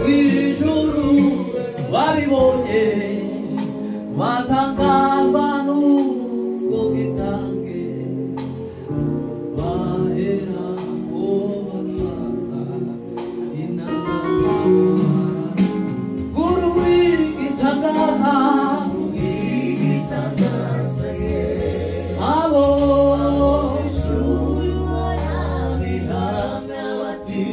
ijuru wabibonye watangazwa n'ubwo bwitange bahera kubona inama guru w'igitangaza abo ijuru warabihamya bati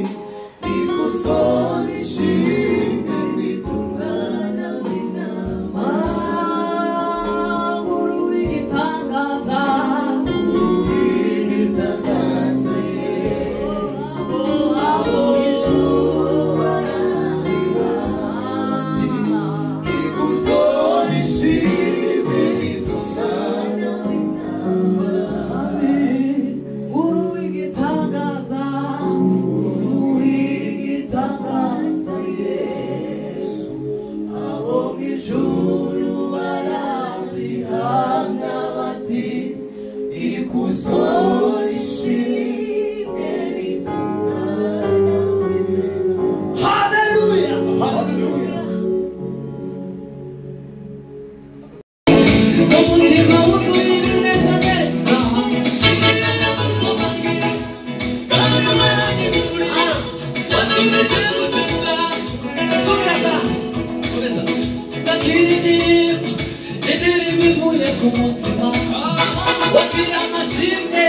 ikusoni shimwe nitungana w'inama guru w'igitangaza abo ijuru warabihamya bati ikusoni shimwe nitungana guru w'igitangaza Yesu abo ijuru barabihamya bati ikuzo ishimwe ritungana haleluya haleluya umutima wuzuye ibinezaneza wasubije gusenga subiraga komeza ndakiririmba indirimbo ivuye ku mutima wakira amashimwe